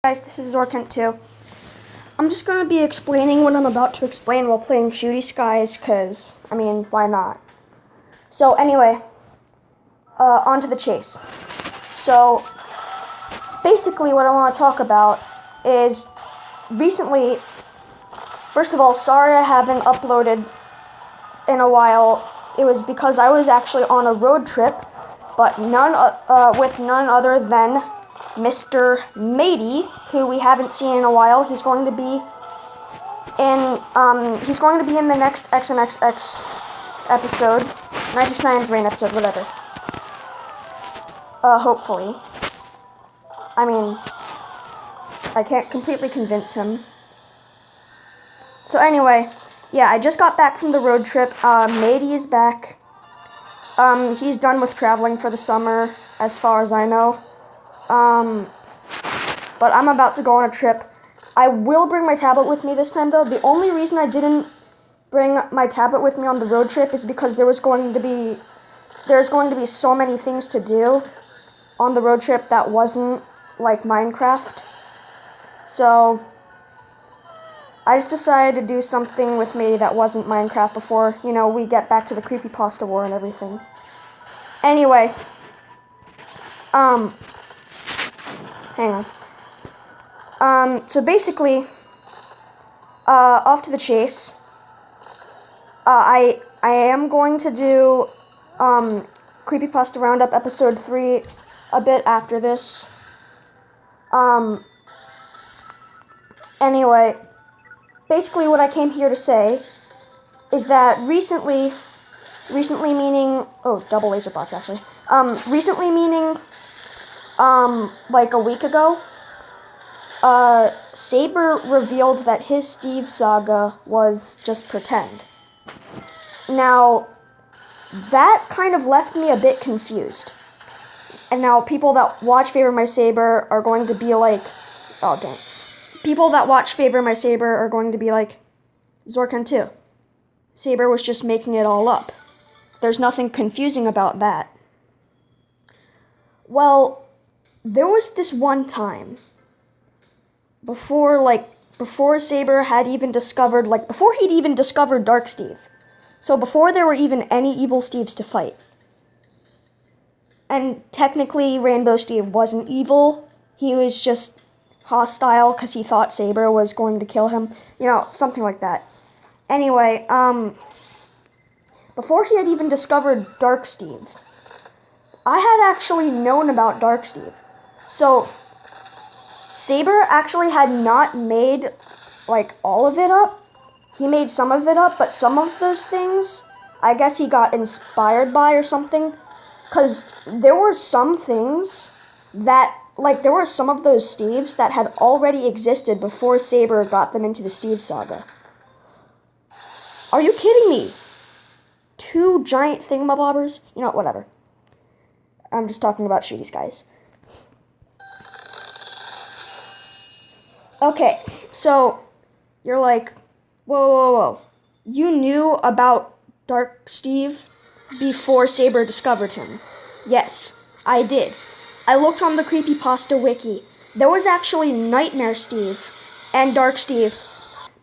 Guys, this is Zorkent2. I'm just going to be explaining what I'm about to explain while playing Shooty Skies, because, why not? So, anyway, on to the chase. So, basically what I want to talk about is, recently, first of all, sorry I haven't uploaded in a while. It was because I was actually on a road trip, but with none other than Mr. Matey, who we haven't seen in a while. He's going to be in the next XNXX episode, 969's rain episode, whatever. Hopefully. I can't completely convince him. So anyway, yeah, I just got back from the road trip. Matey is back. He's done with traveling for the summer, as far as I know. But I'm about to go on a trip. I will bring my tablet with me this time, though. The only reason I didn't bring my tablet with me on the road trip is because there's going to be so many things to do on the road trip that wasn't like Minecraft. So I just decided to do something with me that wasn't Minecraft before, we get back to the creepypasta war and everything. Anyway, hang on. So basically, off to the chase. I am going to do, Creepypasta Roundup episode 3 a bit after this. Anyway, basically what I came here to say is that recently meaning, double laser bots actually. Recently meaning, like a week ago, Sabre revealed that his Steve Saga was just pretend. Now, that kind of left me a bit confused. And now people that watch Favor My Saber are going to be like, oh dang. People that watch Favor My Saber are going to be like, Zorkent2. Sabre was just making it all up. There's nothing confusing about that. Well, there was this one time before Sabre had even discovered, before he'd even discovered Dark Steve. So before there were even any evil Steves to fight. And technically, Rainbow Steve wasn't evil. He was just hostile because he thought Sabre was going to kill him. Something like that. Anyway, before he had even discovered Dark Steve, I had actually known about Dark Steve. So Sabre actually had not made, all of it up. He made some of it up, but some of those things, I guess he got inspired by or something. Because there were some things that, there were some of those Steves that had already existed before Sabre got them into the Steve Saga. Are you kidding me? 2 giant thingamabobbers? Whatever. I'm just talking about Shooty Skies. Okay, so you're like, whoa. You knew about Dark Steve before Sabre discovered him. Yes, I did. I looked on the Creepypasta wiki. There was actually Nightmare Steve and Dark Steve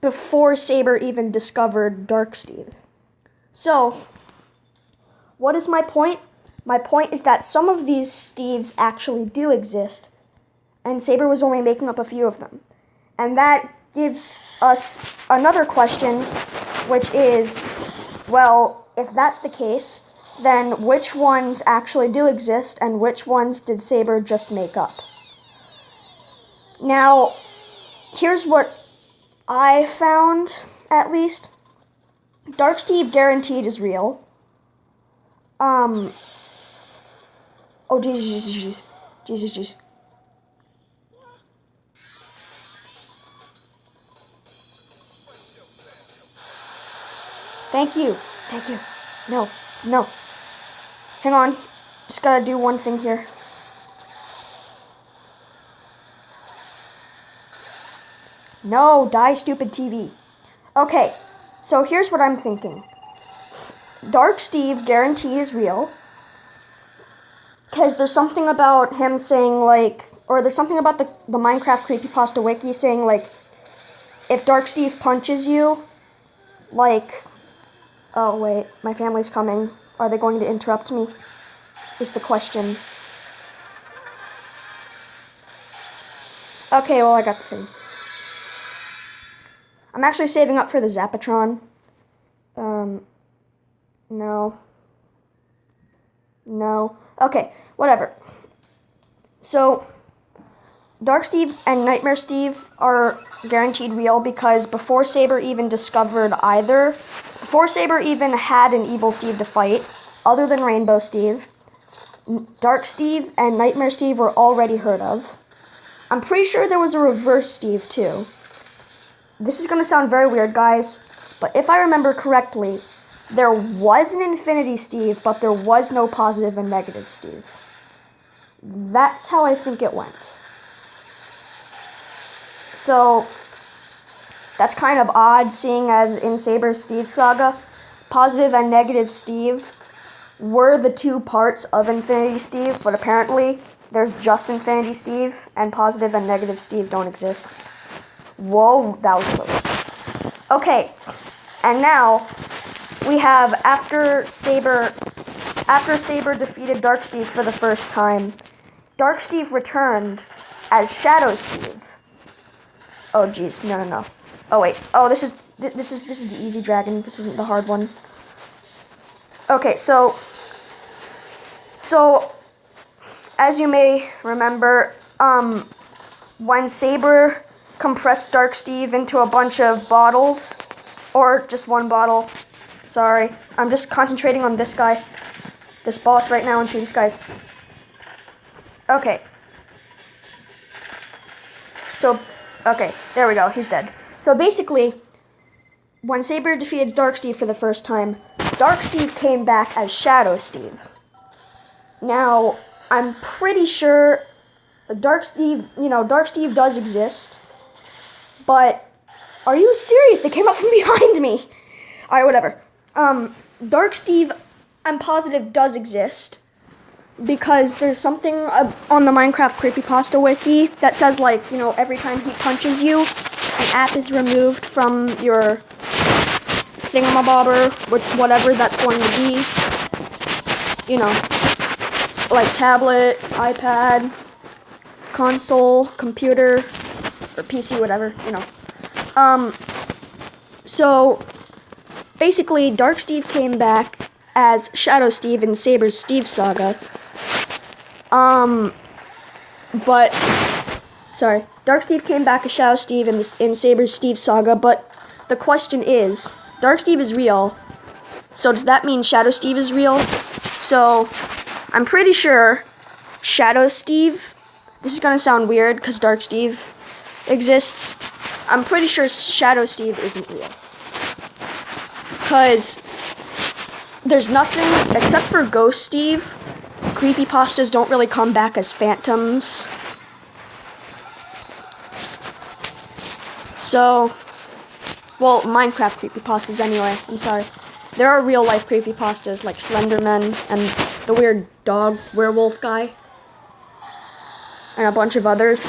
before Sabre even discovered Dark Steve. So, what is my point? My point is that some of these Steves actually do exist, and Sabre was only making up a few of them. And that gives us another question, which is, well, if that's the case, then which ones actually do exist, and which ones did Sabre just make up? Now, here's what I found, at least. Dark Steve guaranteed is real. Oh, Jesus. Thank you. No. Hang on. Just gotta do one thing here. No, die, stupid TV. Okay, so here's what I'm thinking. Dark Steve guarantee is real. Because there's something about him saying, or there's something about the Minecraft creepypasta wiki saying, like, if Dark Steve punches you, like, oh wait, my family's coming. Are they going to interrupt me? Is the question. Okay, well, I got the thing. I'm actually saving up for the Zapatron. No. No. Okay, whatever. So, Dark Steve and Nightmare Steve are guaranteed real because before Sabre even discovered either, before Sabre even had an evil Steve to fight, other than Rainbow Steve, Dark Steve and Nightmare Steve were already heard of. I'm pretty sure there was a reverse Steve too. This is going to sound very weird, guys, but if I remember correctly, there was an Infinity Steve, but there was no positive and negative Steve. That's how I think it went. So, that's kind of odd, seeing as in Sabre's Steve Saga, positive and negative Steve were the two parts of Infinity Steve, but apparently there's just Infinity Steve, and positive and negative Steve don't exist. Whoa, that was close. Okay, and now we have, after Sabre defeated Dark Steve for the first time, Dark Steve returned as Shadow Steve. Oh jeez, no. Oh wait, oh this is the easy dragon. This isn't the hard one. Okay, so as you may remember, when Sabre compressed Dark Steve into a bunch of bottles, or just one bottle. Sorry, I'm just concentrating on this guy, this boss right now, and these guys. Okay. So, okay, there we go, he's dead. So basically, when Sabre defeated Dark Steve for the first time, Dark Steve came back as Shadow Steve. Now, I'm pretty sure Dark Steve does exist, but are you serious? They came up from behind me. Alright, whatever. Dark Steve, I'm positive, does exist, because there's something on the Minecraft creepypasta wiki that says, like, every time he punches you, an app is removed from your thingamabobber, whatever that's going to be. Like tablet, iPad, console, computer, or PC, whatever, So, basically, Dark Steve came back as Shadow Steve in Sabre's Steve Saga. Dark Steve came back as Shadow Steve in Sabre's Steve Saga, but the question is, Dark Steve is real, so does that mean Shadow Steve is real? So, I'm pretty sure Shadow Steve, this is gonna sound weird because Dark Steve exists, I'm pretty sure Shadow Steve isn't real. Because there's nothing, except for Ghost Steve, creepypastas don't really come back as phantoms. So, well, Minecraft creepypastas anyway, I'm sorry. There are real life creepypastas like Slenderman and the weird dog werewolf guy, and a bunch of others.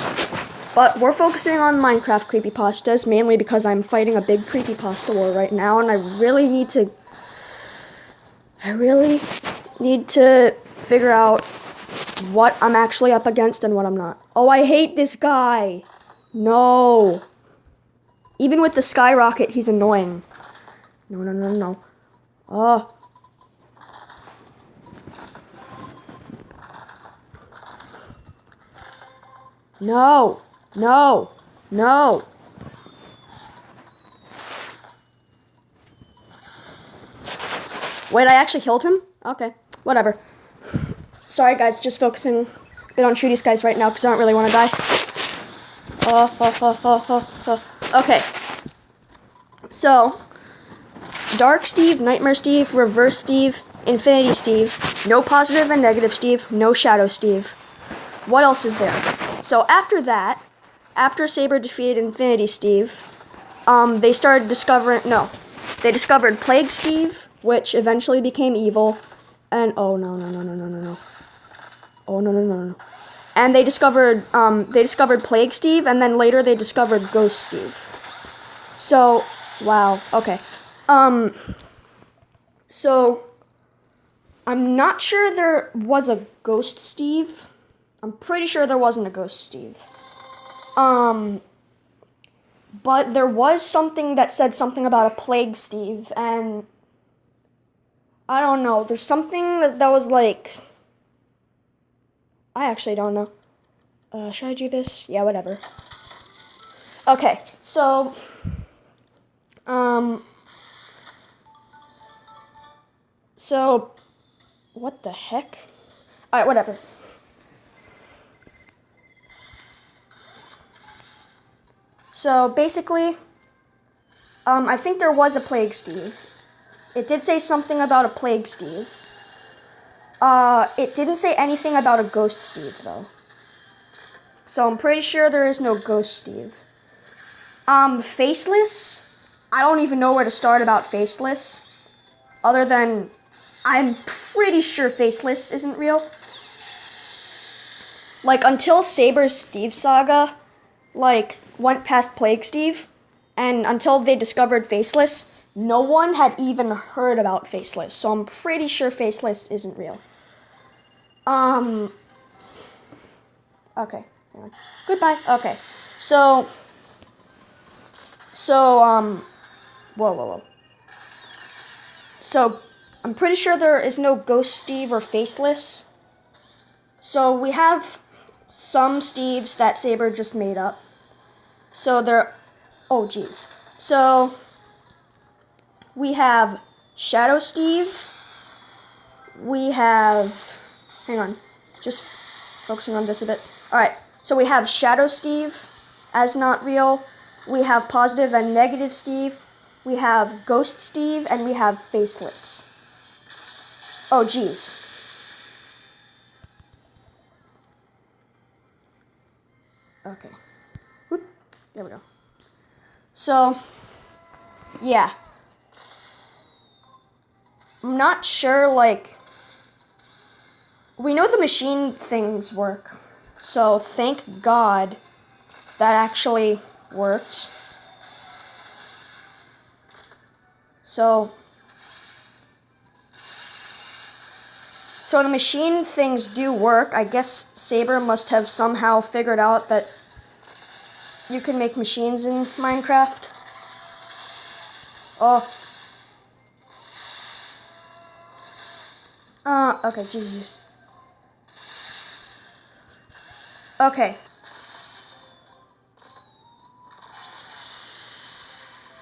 But we're focusing on Minecraft creepypastas, mainly because I'm fighting a big creepypasta war right now, and I really need to figure out what I'm actually up against and what I'm not. Oh, I hate this guy! No! Even with the skyrocket, he's annoying. No. Oh. No. Wait, I actually killed him? Okay, whatever. Sorry guys, just focusing a bit on shooty guys right now because I don't really want to die. Okay. So, Dark Steve, Nightmare Steve, Reverse Steve, Infinity Steve, no positive and negative Steve, no Shadow Steve. What else is there? So after that, after Sabre defeated Infinity Steve, they discovered Plague Steve, which eventually became evil, and oh no. and they discovered Plague Steve, and then later they discovered Ghost Steve. So, wow, okay. So I'm not sure there was a Ghost Steve. I'm pretty sure there wasn't a Ghost Steve. But there was something that said something about a Plague Steve, and I don't know. There's something that was like, I actually don't know. Should I do this? Yeah, whatever. Okay, so, what the heck? Alright, whatever. So, basically, I think there was a Plague Steve. It did say something about a Plague Steve. It didn't say anything about a Ghost Steve, though. So I'm pretty sure there is no Ghost Steve. Faceless? I don't even know where to start about Faceless. Other than, I'm pretty sure Faceless isn't real. Like, until Sabre's Steve Saga, like, went past Plague Steve, and until they discovered Faceless, no one had even heard about Faceless. So I'm pretty sure Faceless isn't real. Okay. Goodbye. Okay. So, whoa. So, I'm pretty sure there is no Ghost Steve or Faceless. So, we have some Steves that Sabre just made up. So, oh, geez. So, we have Shadow Steve. We have, hang on, just focusing on this a bit. Alright, so we have Shadow Steve as not real. We have Positive and Negative Steve. We have Ghost Steve, and we have Faceless. Oh, geez. Okay. Whoop. There we go. So, yeah. I'm not sure, like, we know the machine things work. So, thank God that actually worked. So the machine things do work. I guess Sabre must have somehow figured out that you can make machines in Minecraft. Okay, Jesus. Okay.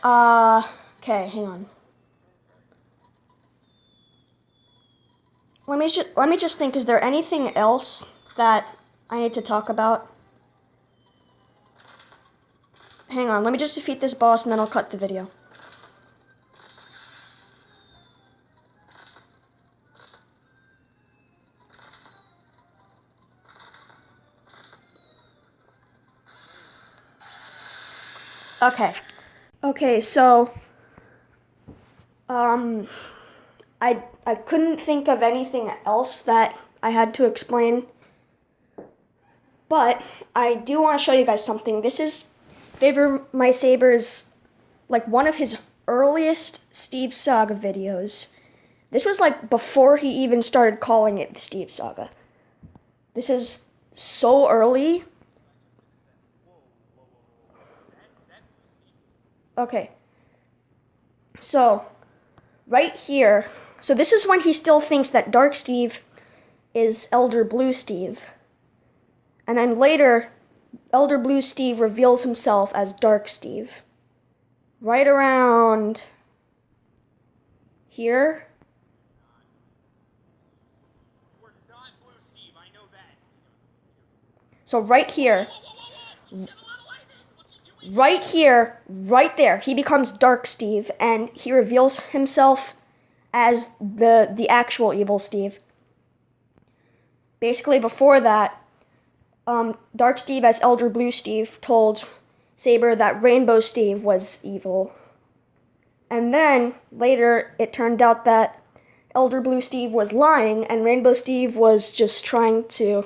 Okay, hang on. Let me just think, is there anything else that I need to talk about? Hang on, let me just defeat this boss and then I'll cut the video. Okay, so I couldn't think of anything else that I had to explain, but I do want to show you guys something. This is My Sabre's, like, one of his earliest Steve Saga videos. This was like before he even started calling it the Steve Saga. This is so early. Okay. So, right here, so this is when he still thinks that Dark Steve is Elder Blue Steve. And then later, Elder Blue Steve reveals himself as Dark Steve. Right around here. We're not Blue Steve, I know that. So right here. Right here, right there, he becomes Dark Steve, and he reveals himself as the actual evil Steve. Basically, before that, Dark Steve as Elder Blue Steve told Sabre that Rainbow Steve was evil. And then, later, it turned out that Elder Blue Steve was lying, and Rainbow Steve was just trying to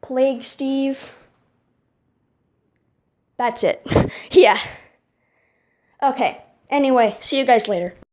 Plague Steve. That's it. Yeah. Okay. Anyway, see you guys later.